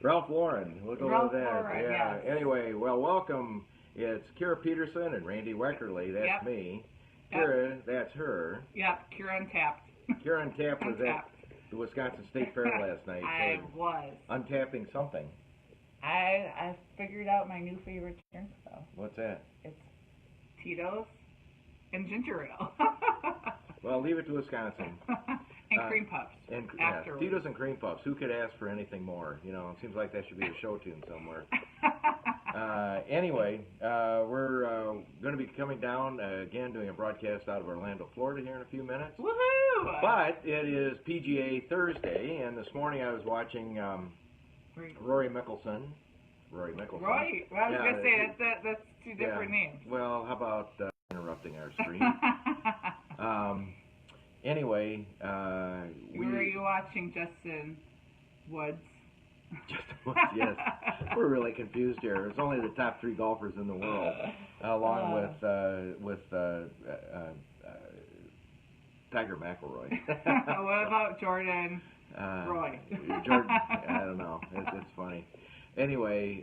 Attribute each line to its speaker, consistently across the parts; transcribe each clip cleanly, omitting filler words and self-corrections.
Speaker 1: Ralph Lauren. We'll go
Speaker 2: Ralph
Speaker 1: with that.
Speaker 2: Lauren,
Speaker 1: Yeah.
Speaker 2: yes.
Speaker 1: Anyway, well, welcome. It's Kira Peterson and Randy Weckerly. That's
Speaker 2: Yep.
Speaker 1: me.
Speaker 2: Yep.
Speaker 1: Kira, that's her.
Speaker 2: Yep, Kira Untapped.
Speaker 1: Kira Untapped was at
Speaker 2: Untapped.
Speaker 1: the Wisconsin State Fair last night.
Speaker 2: I
Speaker 1: so
Speaker 2: was.
Speaker 1: untapping something.
Speaker 2: I figured out my new favorite drink, though.
Speaker 1: What's that?
Speaker 2: It's Tito's and ginger ale.
Speaker 1: Well, leave it to Wisconsin.
Speaker 2: And cream puffs.
Speaker 1: And
Speaker 2: afterwards.
Speaker 1: Tito's and cream puffs. Who could ask for anything more? You know, it seems like that should be a show tune somewhere. Anyway, we're going to be coming down again, doing a broadcast out of Orlando, Florida here in a few minutes.
Speaker 2: Woohoo!
Speaker 1: But it is PGA Thursday, and this morning I was watching Rory Mickelson.
Speaker 2: Roy, well, I was going to say that's two different names.
Speaker 1: Well, how about interrupting our stream? Anyway,
Speaker 2: were you watching Justin Woods?
Speaker 1: Justin Woods, yes. We're really confused here. It's only the top 3 golfers in the world, along with Tiger McIlroy.
Speaker 2: What about Jordan Roy?
Speaker 1: Jordan, I don't know. It's funny. Anyway,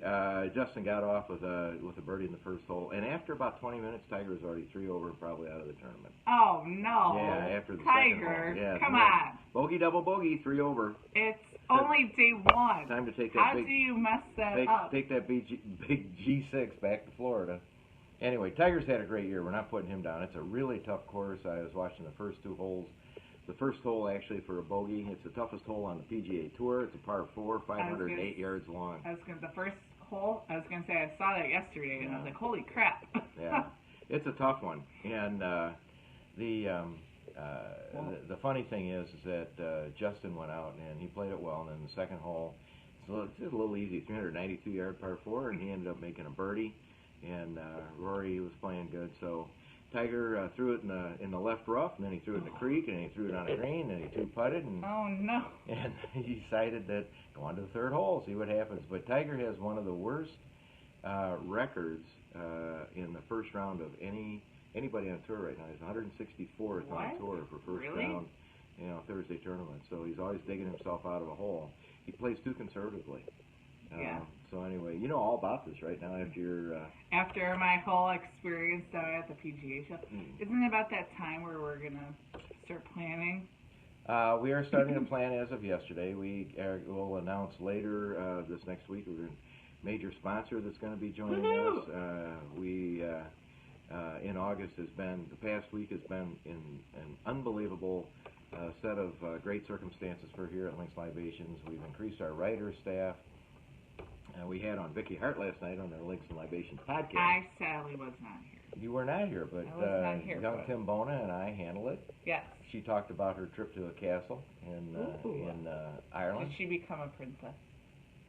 Speaker 1: Justin got off with a birdie in the first hole, and after about 20 minutes, Tiger was already 3 over, probably out of the tournament.
Speaker 2: Oh no!
Speaker 1: Yeah, after the
Speaker 2: Tiger,
Speaker 1: second hole. Yeah,
Speaker 2: come on!
Speaker 1: Bogey, double bogey, 3 over.
Speaker 2: It's only day 1.
Speaker 1: Time to take that
Speaker 2: How do you mess that up?
Speaker 1: Take that big G6 back to Florida. Anyway, Tiger's had a great year. We're not putting him down. It's a really tough course. I was watching the first 2 holes. The first hole, actually, for a bogey, it's the toughest hole on the PGA Tour. It's a par 4, 508 yards long.
Speaker 2: The first hole, I was going to say, I saw that yesterday, and I was like, holy crap.
Speaker 1: Yeah, it's a tough one. And the funny thing is that Justin went out, and he played it well, and then the second hole, it's just a little easy, 392-yard par 4, and he ended up making a birdie, and Rory was playing good, so Tiger threw it in the left rough, and then he threw it in the creek, and he threw it on a green, and he 2-putted, and
Speaker 2: oh no!
Speaker 1: And he decided that go on to the third hole, see what happens. But Tiger has one of the worst records in the first round of anybody on tour right now. He's 164th on tour for first round, Thursday tournament. So he's always digging himself out of a hole. He plays too conservatively.
Speaker 2: Yeah.
Speaker 1: So anyway, you know all about this right now after your
Speaker 2: after my whole experience down at the PGA show. Isn't it about that time where we're gonna start planning?
Speaker 1: We are starting to plan as of yesterday. We will announce later this next week. We're a major sponsor that's going to be joining us. We in August the past week has been an unbelievable set of great circumstances for here at Links Libations. We've increased our writer staff. We had on Vicki Hart last night on our Links and Libations podcast.
Speaker 2: I sadly was not here.
Speaker 1: You were not here, but young Tim Bona and I handled it.
Speaker 2: Yes.
Speaker 1: She talked about her trip to a castle in Ireland.
Speaker 2: Did she become a princess?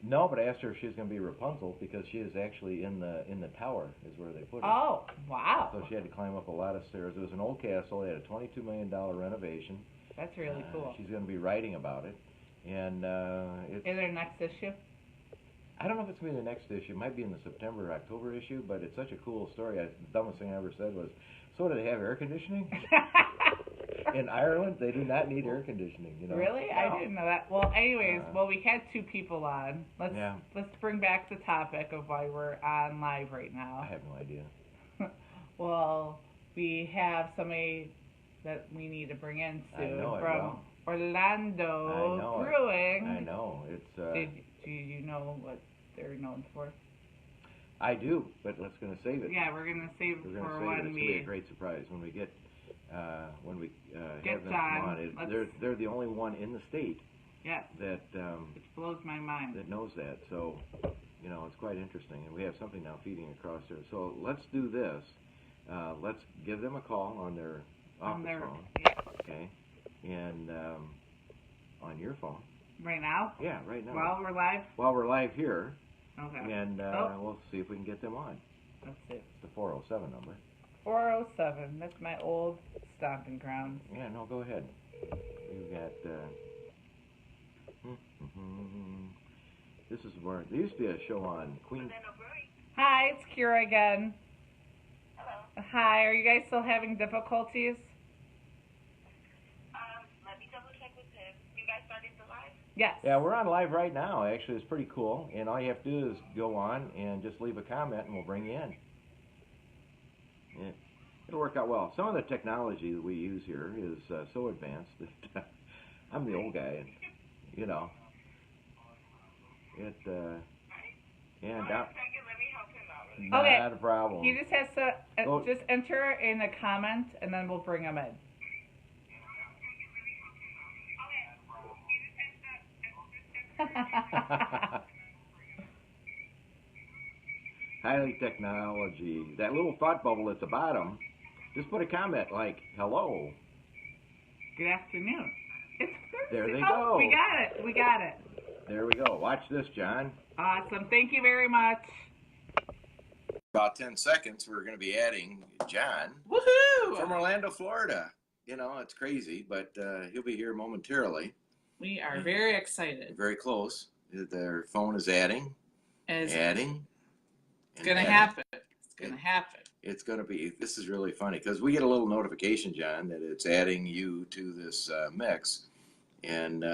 Speaker 1: No, but I asked her if she was going to be Rapunzel because she is actually in the tower is where they put her.
Speaker 2: Oh, wow.
Speaker 1: So she had to climb up a lot of stairs. It was an old castle. They had a $22 million renovation.
Speaker 2: That's really cool.
Speaker 1: She's going to be writing about it. And
Speaker 2: is there a next issue?
Speaker 1: I don't know if it's going to be the next issue. It might be in the September or October issue, but it's such a cool story. The dumbest thing I ever said was, so do they have air conditioning? In Ireland, they do not need air conditioning. You know?
Speaker 2: Really?
Speaker 1: No.
Speaker 2: I didn't know that. Well, anyways, we had 2 people on. Let's bring back the topic of why we're on live right now.
Speaker 1: I have no idea.
Speaker 2: Well, we have somebody that we need to bring in soon from Orlando Brewing.
Speaker 1: I know. It's.
Speaker 2: Do you know what they're known for?
Speaker 1: I do, but let's going to save it.
Speaker 2: Yeah, we're going to save it for when
Speaker 1: It's going to be a great surprise when we get have them come on. They're the only one in the state.
Speaker 2: Yes.
Speaker 1: That
Speaker 2: which blows my mind.
Speaker 1: That knows that. So, it's quite interesting, and we have something now feeding across there. So let's do this. Let's give them a call on their office phone.
Speaker 2: Yeah.
Speaker 1: Okay. And on your phone.
Speaker 2: Right now?
Speaker 1: Yeah, right now.
Speaker 2: While we're live?
Speaker 1: While we're live here.
Speaker 2: Okay.
Speaker 1: And we'll see if we can get them on.
Speaker 2: Let's see.
Speaker 1: It's the 407 number.
Speaker 2: 407. That's my old stomping ground.
Speaker 1: Yeah, no, go ahead. We've got... This is where... There used to be a show on Queen...
Speaker 2: Hi, it's Kira again.
Speaker 3: Hello.
Speaker 2: Hi, are you guys still having difficulties?
Speaker 3: Let me double check with him. You guys started the live?
Speaker 2: Yes.
Speaker 1: Yeah, we're on live right now. Actually, it's pretty cool. And all you have to do is go on and just leave a comment, and we'll bring you in. It'll work out well. Some of the technology that we use here is so advanced that I'm the old guy, and you know, it. And down, not a problem.
Speaker 2: He just has to just enter in a comment, and then we'll bring him in.
Speaker 1: Highly technology. That little thought bubble at the bottom, just put a comment like, hello.
Speaker 2: Good afternoon. It's Thursday.
Speaker 1: There they go.
Speaker 2: We got it. We got it.
Speaker 1: There we go. Watch this, John.
Speaker 2: Awesome. Thank you very much.
Speaker 1: About 10 seconds, we're going to be adding John.
Speaker 2: Woohoo!
Speaker 1: From Orlando, Florida. You know, it's crazy, but he'll be here momentarily.
Speaker 2: We are very excited.
Speaker 1: Very close. Their phone is adding. Adding.
Speaker 2: It's going to happen. It's going to happen.
Speaker 1: It's going to be, this is really funny because we get a little notification, John, that it's adding you to this mix. And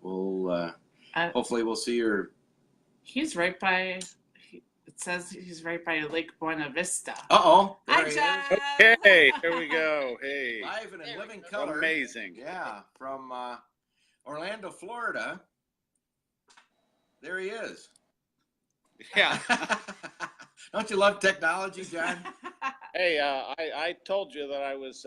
Speaker 1: we'll, hopefully we'll see your.
Speaker 2: He's right by, it says he's right by Lake Buena Vista.
Speaker 1: Uh-oh.
Speaker 2: Hi, John.
Speaker 4: Okay, here we go. Hey.
Speaker 1: Live and in living color.
Speaker 4: Amazing.
Speaker 1: Yeah, from Orlando, Florida. There he is.
Speaker 4: Yeah.
Speaker 1: Don't you love technology, John?
Speaker 4: Hey, I told you that I was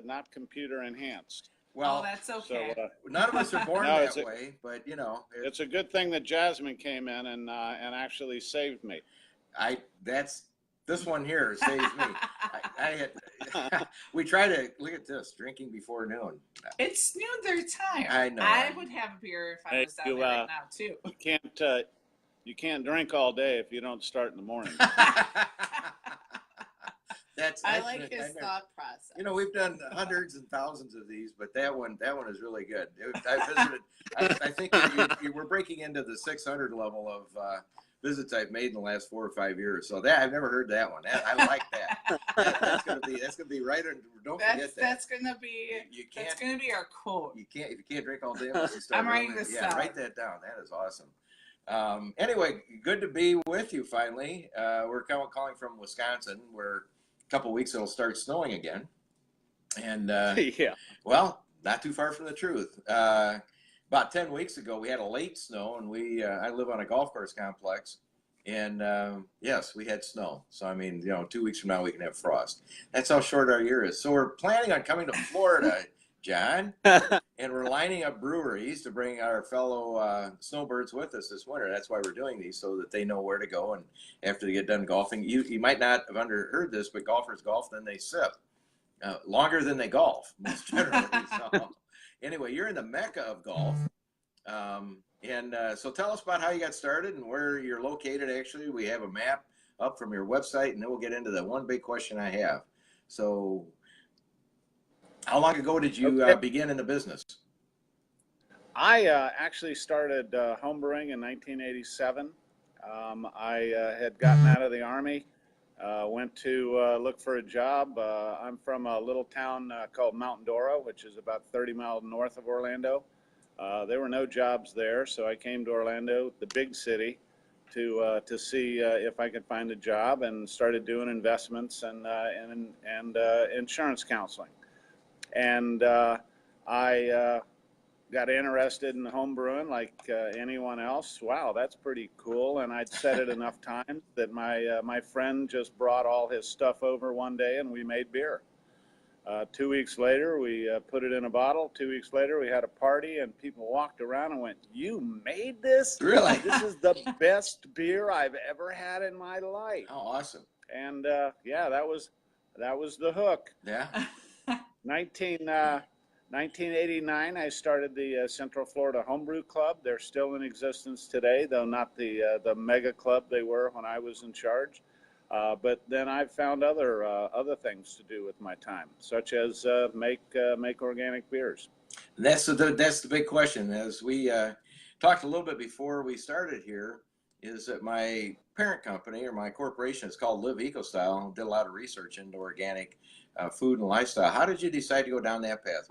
Speaker 4: not computer enhanced.
Speaker 1: Well,
Speaker 2: that's okay.
Speaker 4: So,
Speaker 1: none of us are born that way, but you know,
Speaker 4: it's a good thing that Jasmine came in and actually saved me.
Speaker 1: This one here saved me. We try to look at this drinking before noon.
Speaker 2: It's noon their time.
Speaker 1: I know.
Speaker 2: I would have a beer if I was down there right now too.
Speaker 4: You can't drink all day if you don't start in the morning.
Speaker 2: I like his thought process.
Speaker 1: You know, we've done hundreds and thousands of these, but that one is really good. I visited. I think we're breaking into the 600 level of visits I've made in the last 4 or 5 years. So I've never heard that one. I like that. That's gonna be right. Don't forget that.
Speaker 2: That's gonna be. That's gonna be our quote.
Speaker 1: If you can't drink all day, unless you start
Speaker 2: I'm writing this down.
Speaker 1: Write that down. That is awesome. Anyway, good to be with you finally. We're calling from Wisconsin, where a couple weeks it'll start snowing again. And
Speaker 4: yeah.
Speaker 1: Well, not too far from the truth. About 10 weeks ago, we had a late snow, and I live on a golf course complex, and yes, we had snow. So, I mean, 2 weeks from now, we can have frost. That's how short our year is. So we're planning on coming to Florida, John, and we're lining up breweries to bring our fellow snowbirds with us this winter. That's why we're doing these, so that they know where to go, and after they get done golfing. You might not have heard this, but golfers golf, then they sip. Longer than they golf, most generally. So. Anyway, you're in the mecca of golf. So tell us about how you got started and where you're located, actually. We have a map up from your website, and then we'll get into the one big question I have. So how long ago did you begin in the business?
Speaker 4: I actually started homebrewing in 1987. I had gotten out of the Army. Went to look for a job. I'm from a little town called Mount Dora, which is about 30 miles north of Orlando. There were no jobs there, so I came to Orlando, the big city, to see if I could find a job, and started doing investments and insurance counseling. And I got interested in home brewing like anyone else. Wow, that's pretty cool. And I'd said it enough times that my friend just brought all his stuff over one day, and we made beer. 2 weeks later, we put it in a bottle. 2 weeks later, we had a party, and people walked around and went, "You made this?
Speaker 1: Really?
Speaker 4: This is the best beer I've ever had in my life."
Speaker 1: Oh, awesome.
Speaker 4: And yeah, that was the hook.
Speaker 1: Yeah.
Speaker 4: 1989, I started the Central Florida Homebrew Club. They're still in existence today, though not the mega club they were when I was in charge. But then I've found other things to do with my time, such as make organic beers.
Speaker 1: That's the big question. As we talked a little bit before we started here, is that my parent company, or my corporation, is called Live EcoStyle. Did a lot of research into organic food and lifestyle. How did you decide to go down that path?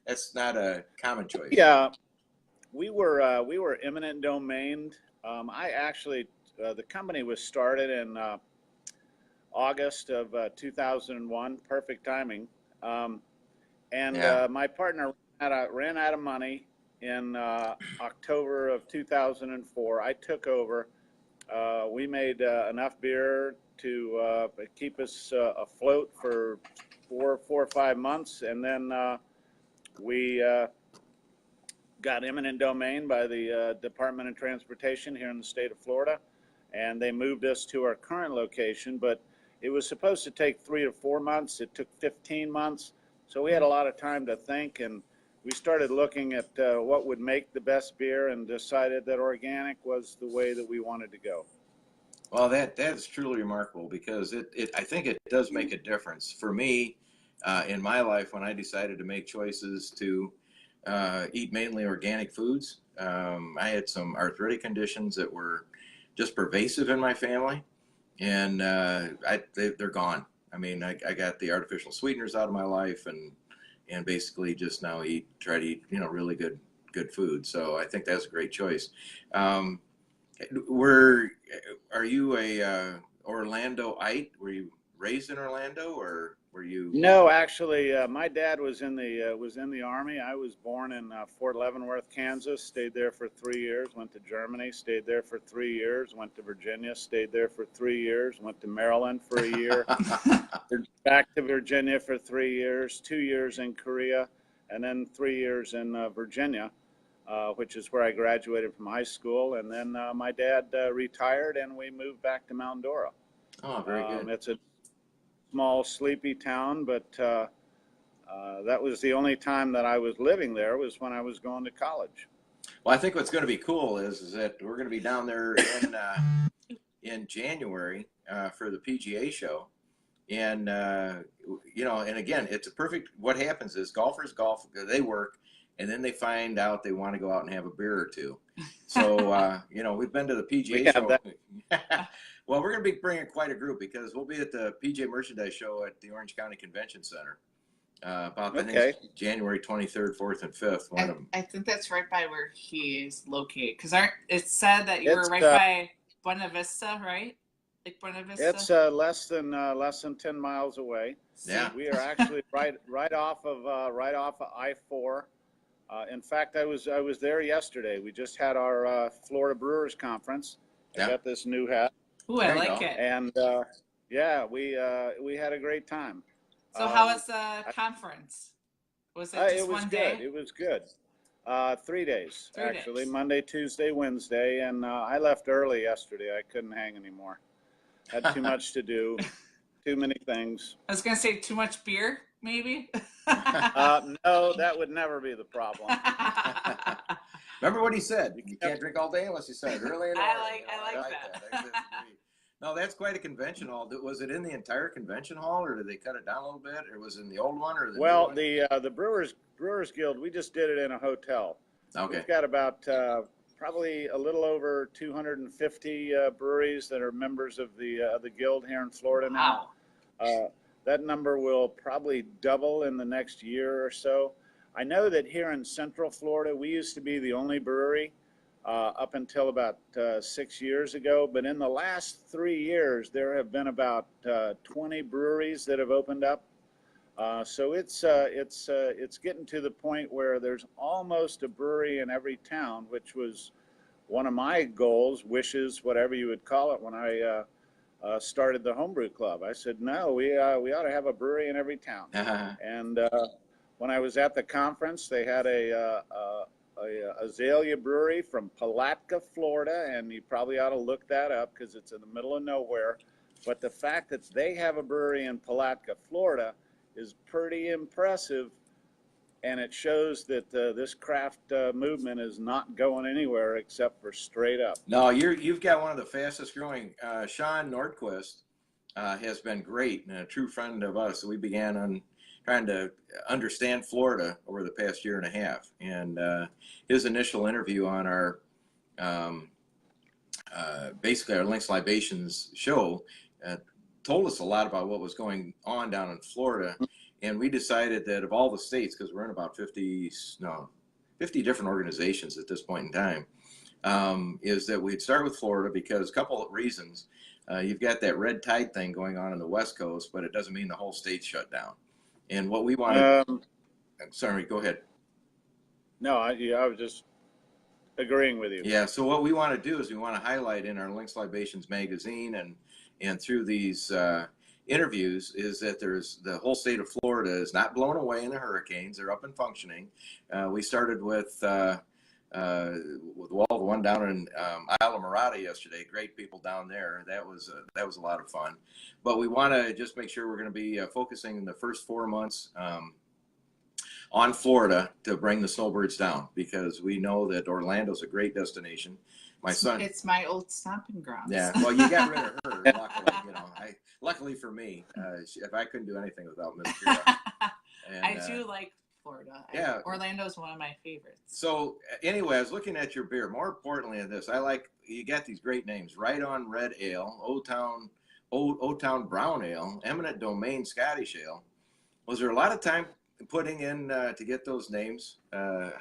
Speaker 1: That's not a common choice.
Speaker 4: Yeah. we were eminent domain. I actually the company was started in August of 2001. Perfect timing. And
Speaker 1: Yeah.
Speaker 4: my partner ran out of money in October of 2004. I took over. We made enough beer to keep us afloat for four or 5 months, and then we got eminent domain by the Department of Transportation here in the state of Florida, and they moved us to our current location. But it was supposed to take 3 to 4 months. It took 15 months, so we had a lot of time to think, and we started looking at what would make the best beer, and decided that organic was the way that we wanted to go.
Speaker 1: Well, that's truly remarkable, because I think it does make a difference for me in my life when I decided to make choices to eat mainly organic foods. I had some arthritic conditions that were just pervasive in my family, and they're gone. I mean, I got the artificial sweeteners out of my life, and basically just now try to eat really good food. So I think that's a great choice. Are you a Orlandoite? Were you raised in Orlando, or were you?
Speaker 4: No, actually, my dad was in the Army. I was born in Fort Leavenworth, Kansas. Stayed there for 3 years. Went to Germany. Stayed there for 3 years. Went to Virginia. Stayed there for 3 years. Went to Maryland for a year. Back to Virginia for 3 years. 2 years in Korea, and then 3 years in Virginia, which is where I graduated from high school. And then my dad retired, and we moved back to Mount Dora.
Speaker 1: Oh, very good.
Speaker 4: It's a small, sleepy town, but that was the only time that I was living there, was when I was going to college.
Speaker 1: Well, I think what's going to be cool is that we're going to be down there in January for the PGA show. And, and again, it's a perfect, what happens is golfers golf, they work, and then they find out they want to go out and have a beer or two. So, we've been to the PGA show. Well, we're going to be bringing quite a group, because we'll be at the PGA Merchandise Show at the Orange County Convention Center about, I think, January 23rd, 4th, and 5th.
Speaker 2: I think that's right by where he's located, because it said that you were right by Buena Vista, right? Like Buena Vista?
Speaker 4: It's less than 10 miles away.
Speaker 1: Yeah.
Speaker 4: We are actually right off of I-4. In fact, I was there yesterday. We just had our Florida Brewers Conference. I got this new hat.
Speaker 2: Ooh, I like it.
Speaker 4: And we had a great time.
Speaker 2: So how was the conference? Was it just one day?
Speaker 4: It was good. 3 days,
Speaker 2: 3
Speaker 4: actually.
Speaker 2: days.
Speaker 4: Monday, Tuesday, Wednesday, and I left early yesterday. I couldn't hang anymore. Had too much to do, too many things.
Speaker 2: I was gonna say too much beer, maybe.
Speaker 4: No, that would never be the problem.
Speaker 1: Remember what he said? You can't drink all day unless you said early.
Speaker 2: I like that.
Speaker 1: No, that's quite a convention hall. Was it in the entire convention hall, or did they cut it down a little bit, or was it in the old one, or the new one?
Speaker 4: The Brewers Guild, we just did it in a hotel.
Speaker 1: Okay.
Speaker 4: We've got about probably a little over 250 breweries that are members of the guild here in Florida now.
Speaker 2: Wow.
Speaker 4: That number will probably double in the next year or so. I know that here in Central Florida, we used to be the only brewery up until about 6 years ago. But in the last 3 years, there have been about 20 breweries that have opened up. So it's getting to the point where there's almost a brewery in every town, which was one of my goals, wishes, whatever you would call it, when I started the Homebrew Club. I said, no, we ought to have a brewery in every town. And when I was at the conference, they had a Azalea Brewery from Palatka, Florida, and you probably ought to look that up because it's in the middle of nowhere. But the fact that they have a brewery in Palatka, Florida, is pretty impressive, and it shows that this craft movement is not going anywhere except for straight up.
Speaker 1: No, you've got one of the fastest growing. Sean Nordquist has been great and a true friend of us. We began on trying to understand Florida over the past year and a half, and his initial interview on our basically our Links Libations show told us a lot about what was going on down in Florida. And we decided that of all the states, because we're in about 50 different organizations at this point in time, is that we'd start with Florida because a couple of reasons. You've got that red tide thing going on the West Coast, but it doesn't mean the whole state's shut down. And what we want to, sorry, go ahead.
Speaker 4: No, I was just agreeing with you.
Speaker 1: Yeah, so what we want to do is we want to highlight in our Links Libations magazine and through these interviews is that there's the whole state of Florida is not blown away in the hurricanes. They're up and functioning. We started with the one down in Isla Morada yesterday. Great people down there. That was a lot of fun. But we want to just make sure we're going to be focusing in the first 4 months on Florida to bring the snowbirds down, because we know that Orlando's a great destination. My son,
Speaker 2: it's my old stomping grounds.
Speaker 1: Yeah, well, you got rid of her. Luckily, luckily for me, if I couldn't do anything without Miss Kira. And,
Speaker 2: I do like Florida.
Speaker 1: Yeah,
Speaker 2: Orlando's one of my favorites.
Speaker 1: So anyway, I was looking at your beer. More importantly than this, I like you got these great names: Right On Red Ale, Old Town Brown Ale, Eminent Domain Scottish Ale. Was there a lot of time putting in to get those names?
Speaker 4: They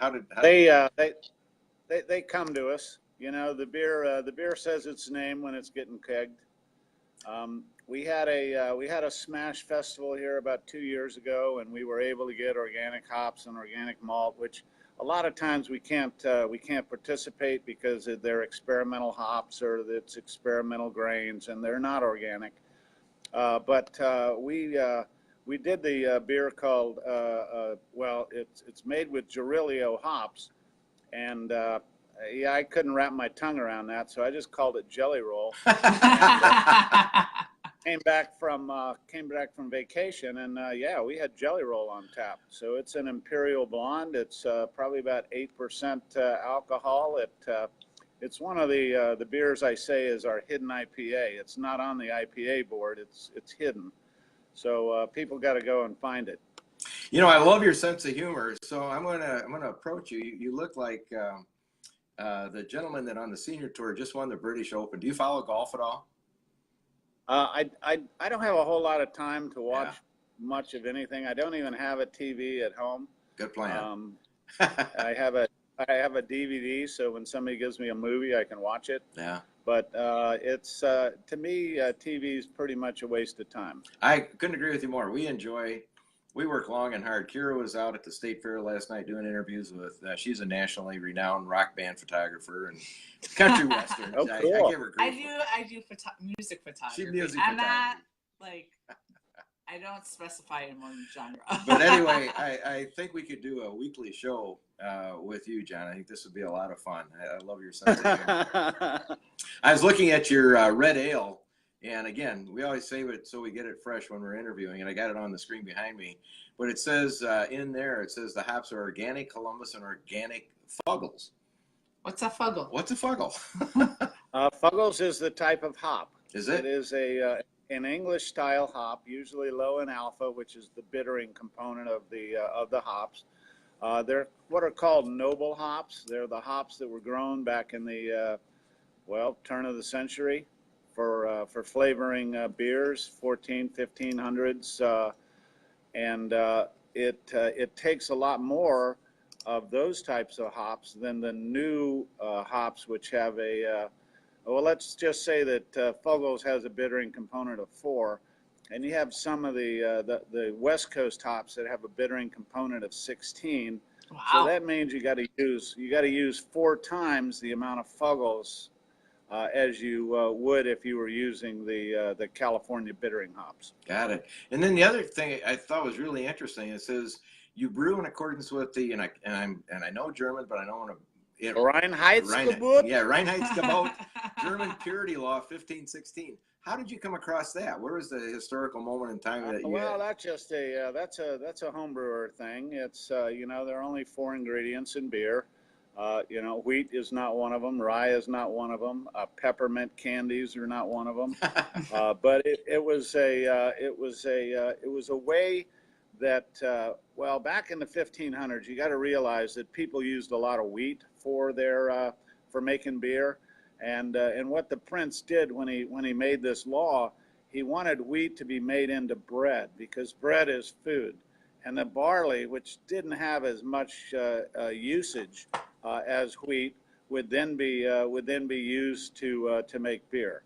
Speaker 4: come to us. The beer says its name when it's getting kegged. We had a Smash Festival here about 2 years ago, and we were able to get organic hops and organic malt, which a lot of times we can't participate because they're experimental hops or it's experimental grains and they're not organic. But we did the beer called it's made with Gerilio hops, and I couldn't wrap my tongue around that, so I just called it Jelly Roll. Came back from vacation, and we had Jelly Roll on tap. So it's an Imperial Blonde. It's probably about 8% alcohol. It's one of the beers I say is our hidden IPA. It's not on the IPA board. It's hidden. So people got to go and find it.
Speaker 1: I love your sense of humor. So I'm gonna approach you. You look like the gentleman that on the senior tour just won the British Open. Do you follow golf at all?
Speaker 4: I don't have a whole lot of time to watch much of anything. I don't even have a TV at home.
Speaker 1: Good plan.
Speaker 4: I have a DVD, so when somebody gives me a movie, I can watch it.
Speaker 1: Yeah.
Speaker 4: But it's to me, TV is pretty much a waste of time.
Speaker 1: I couldn't agree with you more. We work long and hard. Kira was out at the State Fair last night doing interviews with, she's a nationally renowned rock band photographer and country western.
Speaker 4: Oh, cool.
Speaker 1: I give her grief.
Speaker 2: I do music photography.
Speaker 1: She's music
Speaker 2: I'm
Speaker 1: photography.
Speaker 2: not, I don't specify in one genre.
Speaker 1: But anyway, I think we could do a weekly show with you, John. I think this would be a lot of fun. I love your sense of humor. I was looking at your red ale. And again, we always save it so we get it fresh when we're interviewing, and I got it on the screen behind me. But it says in there, it says the hops are organic Columbus and organic Fuggles.
Speaker 2: What's a Fuggle?
Speaker 1: What's a Fuggle?
Speaker 4: Fuggles is the type of hop.
Speaker 1: Is it?
Speaker 4: It is an English style hop, usually low in alpha, which is the bittering component of the hops. They're what are called noble hops. They're the hops that were grown back in the turn of the century. For flavoring beers, 1500s, and it takes a lot more of those types of hops than the new hops, which have let's just say that Fuggles has a bittering component of 4, and you have some of the West Coast hops that have a bittering component of 16.
Speaker 2: Wow.
Speaker 4: So that means you got to use 4 times the amount of Fuggles as you would if you were using the California bittering hops.
Speaker 1: Got it. And then the other thing I thought was really interesting, it says you brew in accordance with the and I know German, but I don't want to
Speaker 4: Reinheitsgebot.
Speaker 1: Yeah, Reinheitsgebot, German purity law 1516. How did you come across that? Where was the historical moment in time that you?
Speaker 4: Well, that's just that's a home brewer thing. It's there are only 4 ingredients in beer. Wheat is not one of them. Rye is not one of them. Peppermint candies are not one of them. But it was a way that back in the 1500s, you got to realize that people used a lot of wheat for making beer, and what the prince did when he made this law, he wanted wheat to be made into bread because bread is food. and the barley, which didn't have as much usage as wheat, would then be used to make beer.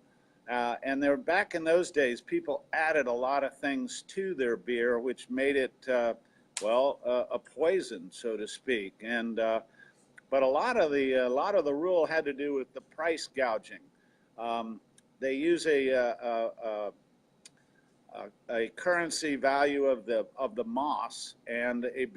Speaker 4: And there, back in those days, people added a lot of things to their beer, which made it a poison, so to speak. And but a lot of the rule had to do with the price gouging. They use a currency value of the moss, and a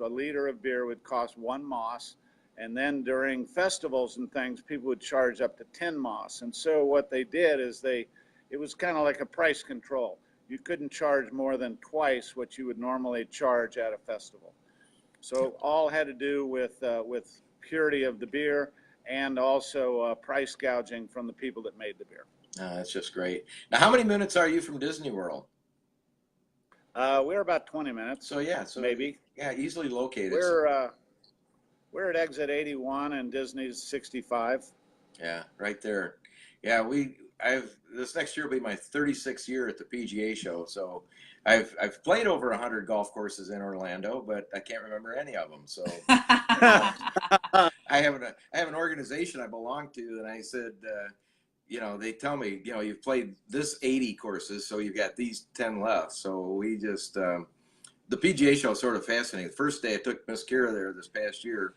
Speaker 4: liter of beer would cost 1 moss. And then during festivals and things, people would charge up to 10 moss. And so what they did is it was kind of like a price control. You couldn't charge more than twice what you would normally charge at a festival. So all had to do with purity of the beer, and also price gouging from the people that made the beer.
Speaker 5: Oh, that's just great. Now, how many minutes are you from Disney World?
Speaker 4: We're about 20 minutes.
Speaker 5: So
Speaker 4: maybe.
Speaker 5: Yeah, easily located.
Speaker 4: We're at exit 81 and Disney's 65.
Speaker 5: Yeah, right there. Yeah, this next year will be my 36th year at the PGA show. So I've played over 100 golf courses in Orlando, but I can't remember any of them. So I have an organization I belong to, and I said, they tell me, you've played this 80 courses, so you've got these 10 left. So we just the PGA show is sort of fascinating. The first day I took Miss Kira there this past year.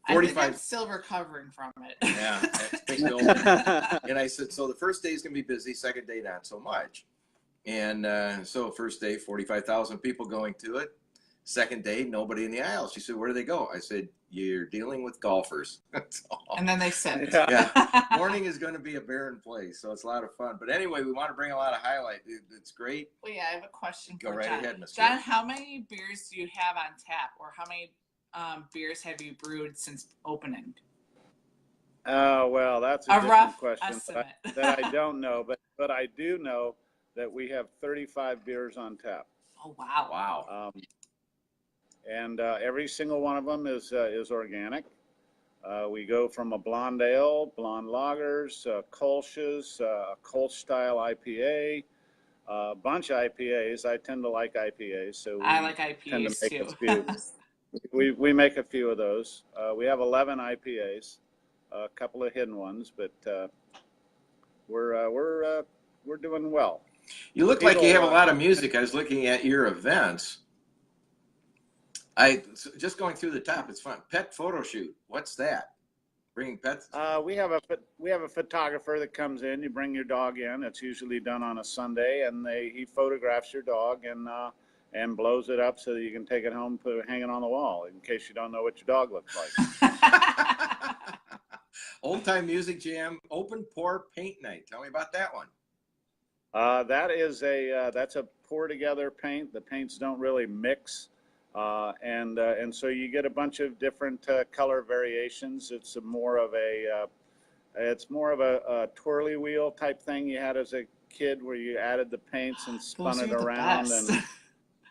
Speaker 2: 45. I think I'm still recovering from it.
Speaker 5: Yeah, it's big building. And I said, so the first day is going to be busy, second day not so much. And so first day, 45,000 people going to it. Second day, nobody in the aisles. She said, where do they go? I said, you're dealing with golfers. That's all.
Speaker 2: And then they said,
Speaker 5: yeah. Morning is going to be a barren place, so it's a lot of fun. But anyway, we want to bring a lot of highlight. It's great.
Speaker 2: Well, yeah, I have a question
Speaker 5: for
Speaker 2: John.
Speaker 5: Go right ahead, Mr.
Speaker 2: John, how many beers do you have on tap, or how many beers have you brewed since opening?
Speaker 4: Well, that's a different
Speaker 2: rough
Speaker 4: question that I don't know, but I do know that we have 35 beers on tap.
Speaker 2: Oh, wow.
Speaker 5: Wow.
Speaker 4: And every single one of them is organic. We go from a blonde ale, blonde lagers, Kolsch's, Kolsch style IPA, a bunch of IPAs. I tend to like IPAs, so
Speaker 2: I like IPAs
Speaker 4: too. We make a few of those. We have 11 IPAs, a couple of hidden ones, but we're doing well.
Speaker 5: You look like you have a lot of music. I was looking at your events. Just going through the top, it's fun. Pet photo shoot. What's that? Bringing pets?
Speaker 4: We have a photographer that comes in. You bring your dog in. It's usually done on a Sunday, and he photographs your dog and blows it up so that you can take it home, put it hanging on the wall, in case you don't know what your dog looks like.
Speaker 5: Old time music jam, open pour paint night. Tell me about that one.
Speaker 4: That's a pour together paint. The paints don't really mix. And so you get a bunch of different color variations. It's more of a twirly wheel type thing you had as a kid, where you added the paints and spun it around. And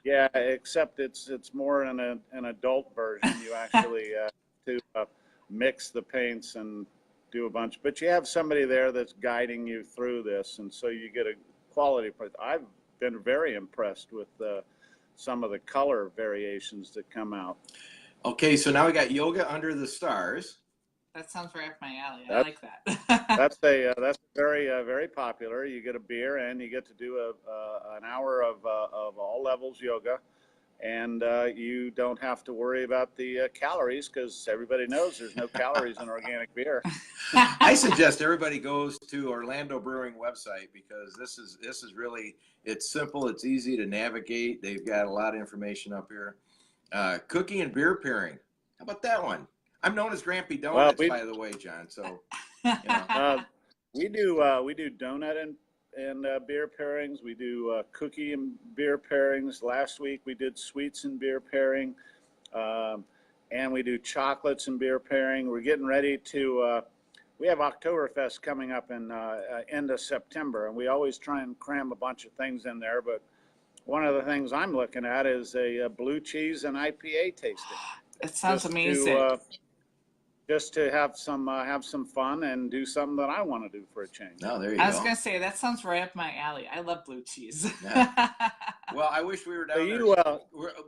Speaker 4: yeah, except it's more an adult version. You actually to mix the paints and do a bunch. But you have somebody there that's guiding you through this, and so you get a quality. I've been very impressed with some of the color variations that come out.
Speaker 5: Okay, so now we got Yoga Under the Stars.
Speaker 2: That sounds right up my alley. I like that.
Speaker 4: That's very popular. You get a beer and you get to do an hour of all levels yoga, and you don't have to worry about the calories, because everybody knows there's no calories in organic beer.
Speaker 5: I suggest everybody goes to Orlando Brewing website, because this is really, it's simple, it's easy to navigate. They've got a lot of information up here. Cooking and beer pairing. How about that one? I'm known as Grampy Donuts, by the way, John. So
Speaker 4: we do donut and beer pairings. We do cookie and beer pairings. Last week we did sweets and beer pairing, and we do chocolates and beer pairing. We're getting ready to. We have Oktoberfest coming up in end of September, and we always try and cram a bunch of things in there. But one of the things I'm looking at is a blue cheese and IPA tasting.
Speaker 2: It sounds amazing.
Speaker 4: Just to have some fun and do something that I want to do for a change.
Speaker 5: Oh, there you go.
Speaker 2: I was going to say, that sounds right up my alley. I love blue cheese.
Speaker 5: Yeah. Well, I wish we were down there.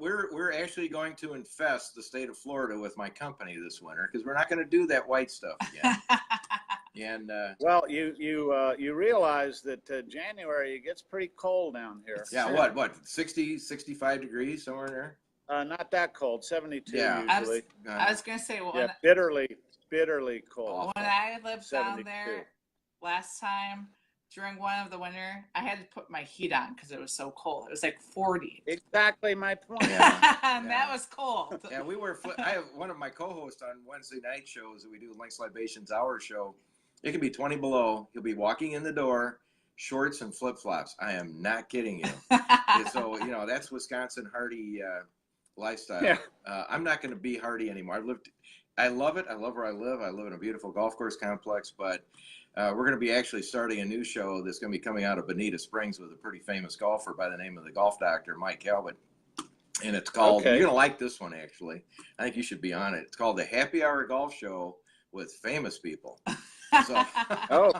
Speaker 5: We're actually going to infest the state of Florida with my company this winter because we're not going to do that white stuff again. And
Speaker 4: well, you realize that January it gets pretty cold down here.
Speaker 5: Yeah, what 60, 65 degrees somewhere in there?
Speaker 4: Not that cold, 72
Speaker 5: Yeah.
Speaker 4: usually.
Speaker 2: I was gonna say, well,
Speaker 4: yeah, bitterly cold.
Speaker 2: When I lived
Speaker 4: 72.
Speaker 2: down there last time during one of the winter, I had to put my heat on because it was so cold. It was like 40.
Speaker 4: Exactly my point.
Speaker 5: Yeah.
Speaker 2: And that was cold.
Speaker 5: Yeah, I have one of my co-hosts on Wednesday night shows that we do, Links Libations Hour show. It can be 20 below. He'll be walking in the door, shorts and flip-flops. I am not kidding you. So, that's Wisconsin hardy lifestyle. Yeah. I'm not going to be hardy anymore. I love it. I love where I live. I live in a beautiful golf course complex, but we're going to be actually starting a new show that's going to be coming out of Bonita Springs with a pretty famous golfer by the name of the Golf Doctor, Mike Calvert. And it's called, You're going to like this one, actually. I think you should be on it. It's called the Happy Hour Golf Show with Famous People. So,
Speaker 4: oh,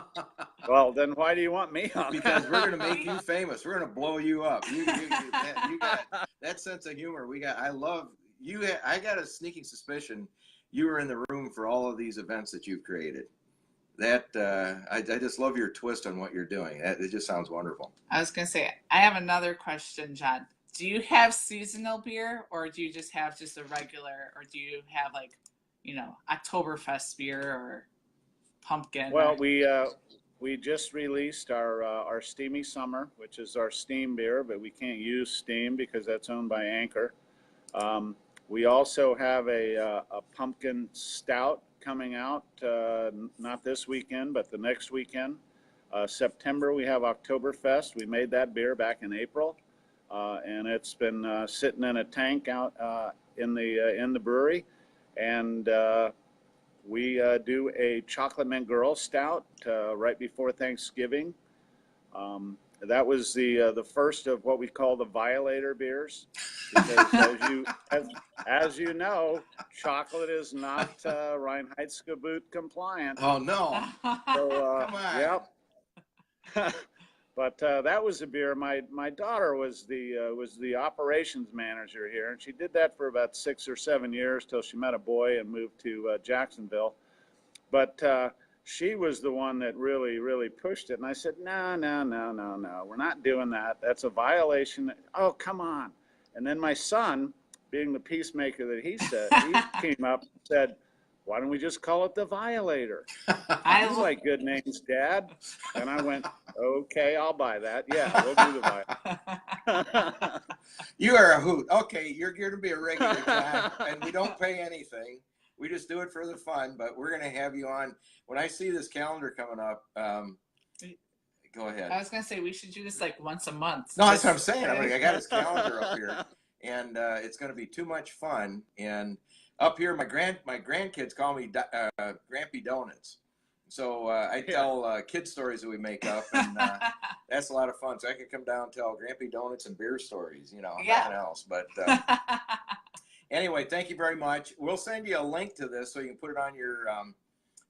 Speaker 4: well, then why do you want me on?
Speaker 5: Because we're going to make you famous. We're going to blow you up. You got that sense of humor. I love you. I got a sneaking suspicion you were in the room for all of these events that you've created. That I just love your twist on what you're doing. It just sounds wonderful.
Speaker 2: I was going to say, I have another question, John. Do you have seasonal beer, or do you just have a regular, or do you have Oktoberfest beer or pumpkin?
Speaker 4: Well, we just released our Steamy Summer, which is our steam beer, but we can't use steam because that's owned by Anchor. We also have a pumpkin stout coming out, not this weekend, but the next weekend. September, we have Oktoberfest. We made that beer back in April, and it's been sitting in a tank out in the brewery. And we do a chocolate mint girl stout right before Thanksgiving. That was the first of what we call the violator beers, because as you know, chocolate is not Reinheitsgebot compliant.
Speaker 5: Oh no!
Speaker 4: So,
Speaker 5: come on.
Speaker 4: Yep. But that was a beer. My daughter was the operations manager here, and she did that for about 6 or 7 years till she met a boy and moved to Jacksonville. But she was the one that really pushed it, and I said, no, we're not doing that. That's a violation. Oh, come on. And then my son, being the peacemaker that he came up and said, why don't we just call it the Violator? I like good names, Dad. And I went, okay, I'll buy that. Yeah, we'll do the Violator.
Speaker 5: You are a hoot. Okay, you're going to be a regular guy, and we don't pay anything. We just do it for the fun, but we're going to have you on. When I see this calendar coming up, go ahead.
Speaker 2: I was going to say we should do this like once a month.
Speaker 5: No, that's what I'm saying. I got his calendar up here, and it's going to be too much fun. And up here, my grandkids call me Grampy Donuts. So I tell kid stories that we make up, and that's a lot of fun. So I can come down and tell Grampy Donuts and beer stories, nothing else. But anyway, thank you very much. We'll send you a link to this so you can put it on your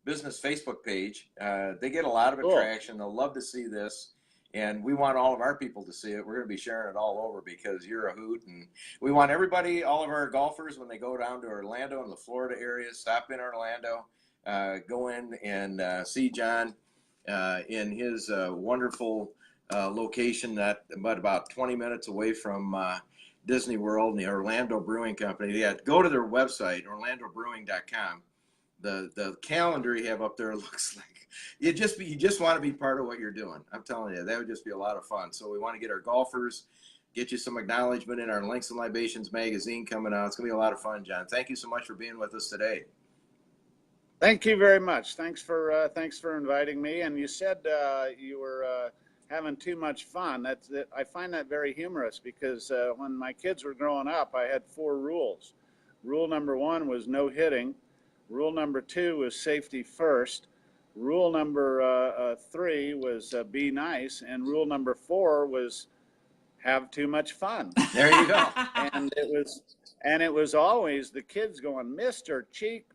Speaker 5: business Facebook page. They get a lot of attraction. They'll love to see this. And we want all of our people to see it. We're going to be sharing it all over because you're a hoot. And we want everybody, all of our golfers, when they go down to Orlando and the Florida area, stop in Orlando, go in and see John in his wonderful location but about 20 minutes away from Disney World and the Orlando Brewing Company. Yeah, go to their website, orlandobrewing.com. The calendar you have up there looks like you just want to be part of what you're doing. I'm telling you, that would just be a lot of fun. So we want to get our golfers, get you some acknowledgement in our Links and Libations magazine coming out. It's gonna be a lot of fun, John. Thank you so much for being with us today.
Speaker 4: Thank you very much. Thanks for inviting me. And you said you were having too much fun. I find that very humorous because when my kids were growing up, I had 4 rules. Rule number 1 was no hitting. Rule number 2 was safety first. Rule number 3 was be nice. And rule number 4 was have too much fun.
Speaker 5: There you go.
Speaker 4: And it was always the kids going, Mr. Cheek,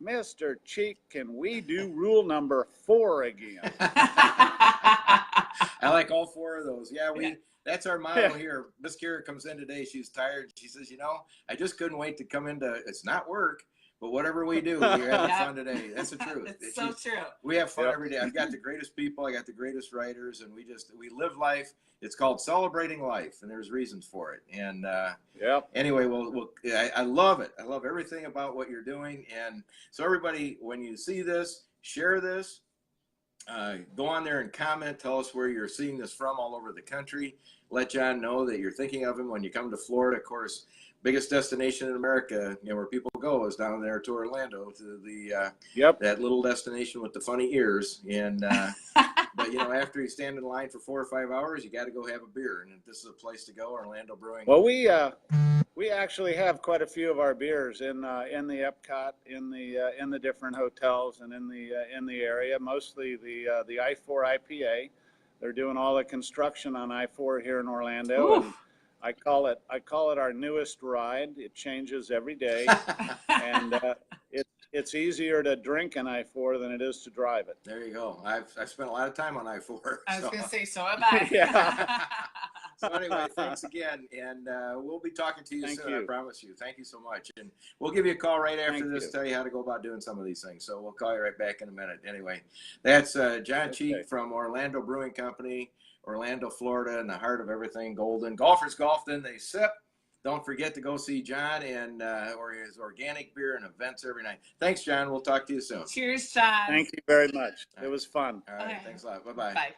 Speaker 4: can we do rule number 4 again?
Speaker 5: I like all 4 of those. Yeah, That's our motto here. Miss Kira comes in today. She's tired. She says, I just couldn't wait to come into, it's not work, but whatever we do, we're having fun today. That's the truth.
Speaker 2: It's so true.
Speaker 5: We have fun every day. I've got the greatest people. I got the greatest writers, and we live life. It's called celebrating life, and there's reasons for it. And anyway, I love it. I love everything about what you're doing. And so everybody, when you see this, share this. Go on there and comment. Tell us where you're seeing this from all over the country. Let John know that you're thinking of him when you come to Florida. Of course, biggest destination in America, where people go is down there to Orlando, to the that little destination with the funny ears. And but after you stand in line for 4 or 5 hours, you got to go have a beer. And this is a place to go. Orlando Brewing.
Speaker 4: Well, we actually have quite a few of our beers in the Epcot, in the different hotels, and in the area. Mostly the I-4 IPA. They're doing all the construction on I-4 here in Orlando, and I call it our newest ride. It changes every day, and it's easier to drink an I-4 than it is to drive it.
Speaker 5: There you go. I've spent a lot of time on I-4.
Speaker 2: I was going to say, so have I.
Speaker 4: Yeah.
Speaker 5: So anyway, thanks again, and we'll be talking to you soon. I promise you. Thank you so much, and we'll give you a call right after this, tell you how to go about doing some of these things. So we'll call you right back in a minute. Anyway, that's John Cheek from Orlando Brewing Company, Orlando, Florida, in the heart of everything golden. Golfers golf, then they sip. Don't forget to go see John and or his organic beer and events every night. Thanks, John. We'll talk to you soon.
Speaker 2: Cheers, John.
Speaker 4: Thank you very much. It was fun.
Speaker 5: All right. Thanks a lot. Bye-bye.
Speaker 2: Bye.